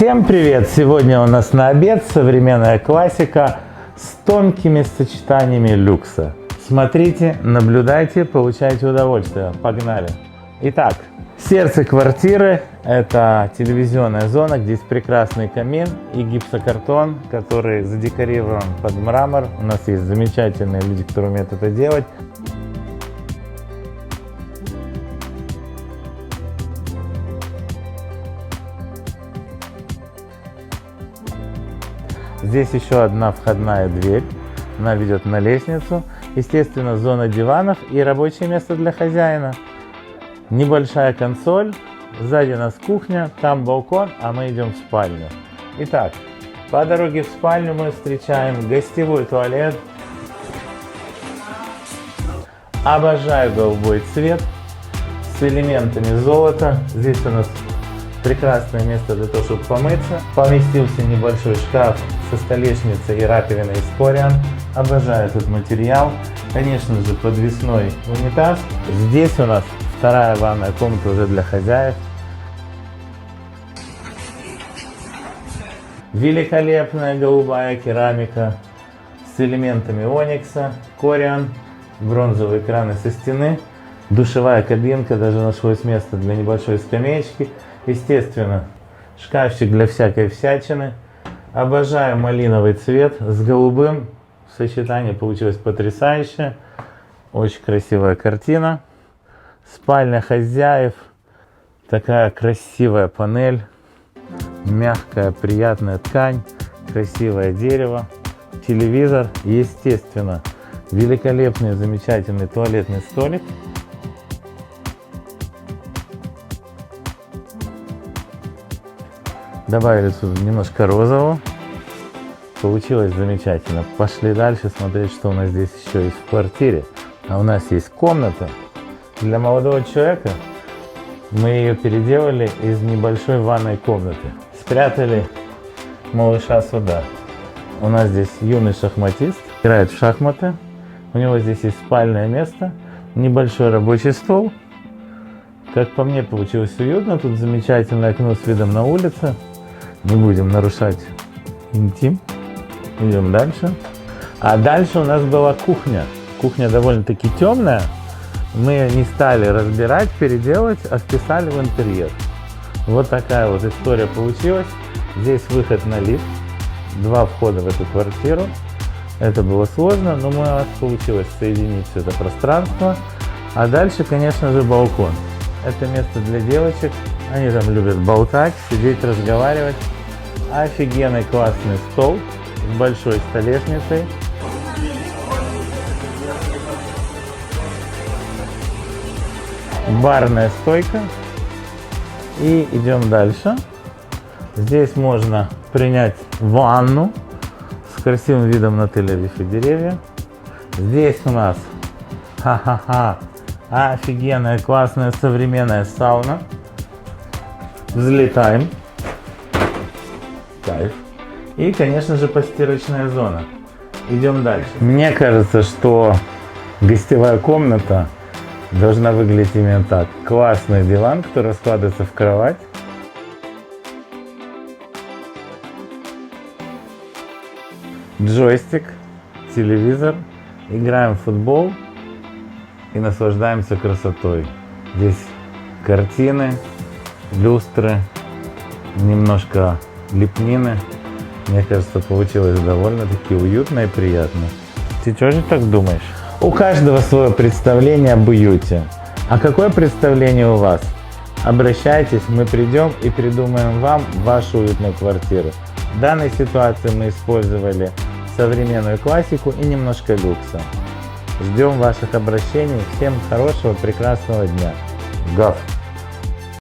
Всем привет! Сегодня у нас на обед современная классика с тонкими сочетаниями люкса. Смотрите, наблюдайте, получайте удовольствие. Погнали! Итак, сердце квартиры – это телевизионная зона, где есть прекрасный камин и гипсокартон, который задекорирован под мрамор. У нас есть замечательные люди, которые умеют это делать. Здесь еще одна входная дверь, она ведет на лестницу. Естественно, зона диванов и рабочее место для хозяина. Небольшая консоль, сзади нас кухня, там балкон, а мы идем в спальню. Итак, по дороге в спальню мы встречаем гостевой туалет. Обожаю голубой цвет с элементами золота. Здесь у нас прекрасное место для того, чтобы помыться. Поместился небольшой шкаф со столешницей и раковиной из Corian. Обожаю этот материал. Конечно же, подвесной унитаз. Здесь у нас вторая ванная комната уже для хозяев. Великолепная голубая керамика с элементами оникса, Corian, бронзовые краны со стены, душевая кабинка, даже нашлось место для небольшой скамеечки. Естественно, шкафчик для всякой всячины. Обожаю малиновый цвет с голубым. Сочетание получилось потрясающее. Очень красивая картина. Спальня хозяев. Такая красивая панель. Мягкая, приятная ткань. Красивое дерево. Телевизор. Естественно, великолепный, замечательный туалетный столик. Добавили сюда немножко розового. Получилось замечательно. Пошли дальше смотреть, что у нас здесь еще есть в квартире. А у нас есть комната для молодого человека. Мы ее переделали из небольшой ванной комнаты. Спрятали малыша сюда. У нас здесь юный шахматист. Играет в шахматы. У него здесь есть спальное место. Небольшой рабочий стол. Как по мне, получилось уютно. Тут замечательное окно с видом на улицу. Не будем нарушать интим. Идем дальше. А дальше у нас была кухня. Кухня довольно-таки темная. Мы ее не стали разбирать, переделать, а вписали в интерьер. Вот такая вот история получилась. Здесь выход на лифт. 2 входа в эту квартиру. Это было сложно, но у нас получилось соединить все это пространство. А дальше, конечно же, балкон. Это место для девочек. Они там любят болтать, сидеть, разговаривать. Офигенный классный стол с большой столешницей. Барная стойка. И идем дальше. Здесь можно принять ванну с красивым видом на Тель-Авив и деревья. Здесь у нас офигенная, классная, современная сауна. Взлетаем. Кайф. И, конечно же, постирочная зона. Идем дальше. Мне кажется, что гостевая комната должна выглядеть именно так. Классный диван, который складывается в кровать. Джойстик, телевизор. Играем в футбол и наслаждаемся красотой. Здесь картины, люстры, немножко лепнины. Мне кажется, получилось довольно-таки уютно и приятно. Ты тоже так думаешь? У каждого свое представление об уюте. А какое представление у вас? Обращайтесь, мы придем и придумаем вам вашу уютную квартиру. В данной ситуации мы использовали современную классику и немножко люкса. Ждем ваших обращений. Всем хорошего, прекрасного дня. Гав!